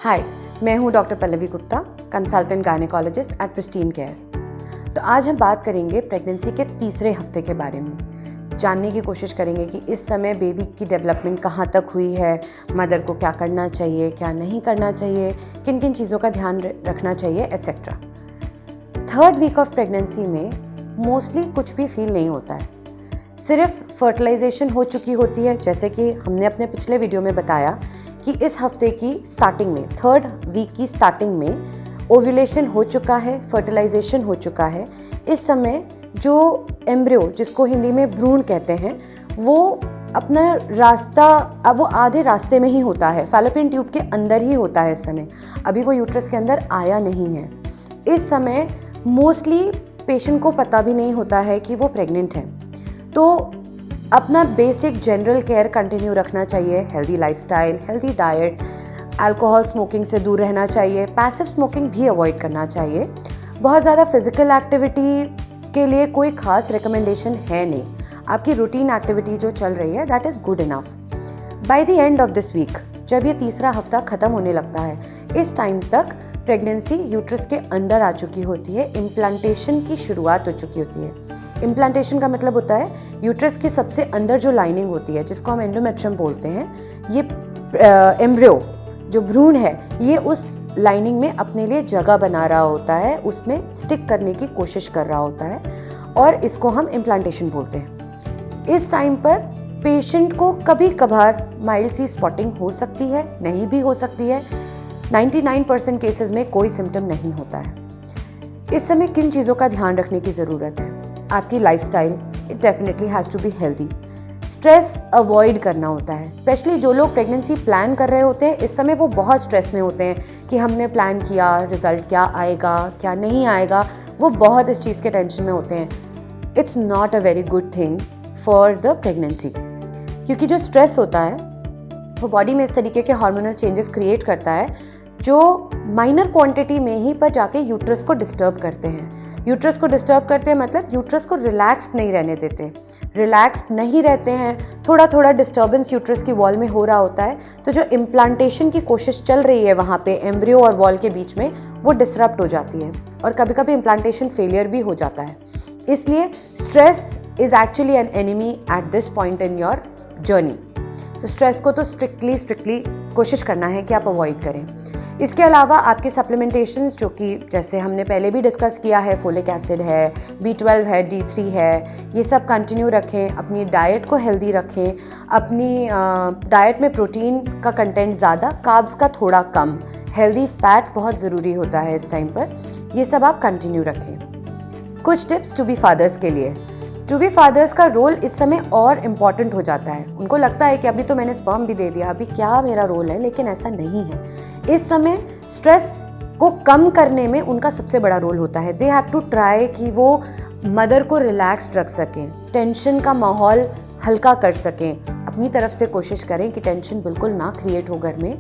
हाय, मैं हूँ doctor Pallavi Gupta, consultant gynaecologist at Pristine Care. तो आज हम बात करेंगे प्रेगनेंसी के तीसरे हफ्ते के बारे में। जानने की कोशिश करेंगे कि इस समय बेबी की डेवलपमेंट कहाँ तक हुई है, मदर को क्या करना चाहिए, क्या नहीं करना चाहिए, किन किन चीज़ों का ध्यान रखना चाहिए, etcetera. Third week of pregnancy में मोस्टली कुछ भी फील नहीं होता है, सिर्फ फर्टिलाइजेशन हो चुकी होती है। जैसे कि हमने अपने पिछले वीडियो में बताया कि इस हफ्ते की स्टार्टिंग में, थर्ड वीक की स्टार्टिंग में ओव्यूलेशन हो चुका है, फर्टिलाइजेशन हो चुका है। इस समय जो एम्ब्रियो, जिसको हिंदी में भ्रूण कहते हैं, वो अपना रास्ता, अब वो आधे रास्ते में ही होता है, फैलोपियन ट्यूब के अंदर ही होता है इस समय। अभी वो यूट्रस के अंदर आया नहीं है। इस समय मोस्टली पेशेंट को पता भी नहीं होता है कि वो प्रेग्नेंट है। तो अपना बेसिक जनरल केयर कंटिन्यू रखना चाहिए, healthy lifestyle, healthy diet, alcohol smoking से दूर रहना चाहिए, पैसिव स्मोकिंग भी अवॉइड करना चाहिए। बहुत ज़्यादा फिजिकल एक्टिविटी के लिए कोई खास रिकमेंडेशन है नहीं। आपकी रूटीन एक्टिविटी जो चल रही है that is good enough. By the end of this week, जब ये तीसरा हफ्ता ख़त्म होने लगता है, इस टाइम तक प्रेगनेंसी यूट्रस के अंदर आ चुकी होती है, इम्प्लांटेशन की शुरुआत हो चुकी होती है। इम्प्लांटेशन का मतलब होता है यूट्रस के सबसे अंदर जो लाइनिंग होती है, जिसको हम एंडोमेट्रियम बोलते हैं, ये एम्ब्रियो जो भ्रूण है, ये उस लाइनिंग में अपने लिए जगह बना रहा होता है, उसमें स्टिक करने की कोशिश कर रहा होता है, और इसको हम इम्प्लांटेशन बोलते हैं। इस टाइम पर पेशेंट को कभी कभार माइल्ड सी स्पॉटिंग हो सकती है, नहीं भी हो सकती है। 99% केसेस में कोई सिम्टम नहीं होता है। इस समय किन चीज़ों का ध्यान रखने की ज़रूरत है? आपकी lifestyle, it definitely has to be healthy. Stress avoid करना होता है, स्पेशली जो लोग प्रेगनेंसी प्लान कर रहे होते हैं, इस समय वो बहुत स्ट्रेस में होते हैं कि हमने प्लान किया, रिजल्ट क्या आएगा, क्या नहीं आएगा, वो बहुत इस चीज़ के टेंशन में होते हैं। It's not a very good thing for the pregnancy, क्योंकि जो स्ट्रेस होता है वो बॉडी में इस तरीके के हार्मोनल चेंजेस क्रिएट करता है जो माइनर क्वांटिटी में ही पर जाके यूट्रस को डिस्टर्ब करते हैं। यूट्रस को डिस्टर्ब करते हैं मतलब यूट्रस को रिलैक्स्ड नहीं रहने देते। रिलैक्स्ड नहीं रहते हैं, थोड़ा थोड़ा डिस्टर्बेंस यूट्रस की वॉल में हो रहा होता है, तो जो इम्प्लांटेशन की कोशिश चल रही है वहाँ पे एम्ब्रियो और वॉल के बीच में, वो डिसरप्ट हो जाती है और कभी कभी इम्प्लांटेशन फेलियर भी हो जाता है। इसलिए stress is actually an enemy at this point in your journey. तो स्ट्रेस को तो स्ट्रिक्टली कोशिश करना है कि आप अवॉइड करें। इसके अलावा आपके सप्लीमेंटेशंस, जो कि जैसे हमने पहले भी डिस्कस किया है, फोलिक एसिड है, B12 है, D3 है, ये सब कंटिन्यू रखें। अपनी डाइट को हेल्दी रखें। अपनी डाइट में प्रोटीन का कंटेंट ज़्यादा, कार्ब्स का थोड़ा कम, हेल्दी फैट बहुत ज़रूरी होता है इस टाइम पर। ये सब आप कंटिन्यू रखें। कुछ टिप्स टू बी फादर्स के लिए। टू बी फादर्स का रोल इस समय और इम्पॉर्टेंट हो जाता है। उनको लगता है कि अभी तो मैंने स्पर्म भी दे दिया, अभी क्या मेरा रोल है, लेकिन ऐसा नहीं है। इस समय स्ट्रेस को कम करने में उनका सबसे बड़ा रोल होता है। दे हैव टू ट्राई कि वो मदर को रिलैक्स्ड रख सकें, टेंशन का माहौल हल्का कर सकें। अपनी तरफ से कोशिश करें कि टेंशन बिल्कुल ना क्रिएट हो घर में,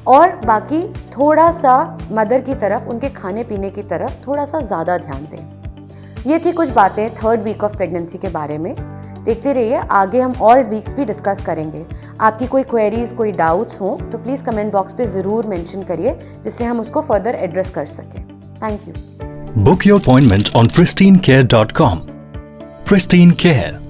और बाकी थोड़ा सा मदर की तरफ, उनके खाने पीने की तरफ थोड़ा सा ज़्यादा ध्यान दें। ये थी कुछ बातें थर्ड वीक ऑफ प्रेगनेंसी के बारे में। देखते रहिए, आगे हम और वीक्स भी डिस्कस करेंगे। आपकी कोई क्वेरीज, कोई डाउट्स हों तो प्लीज़ कमेंट बॉक्स पे ज़रूर मेंशन करिए, जिससे हम उसको फर्दर एड्रेस कर सकें। Thank you. Book your appointment on pristinecare.com. Pristine Care.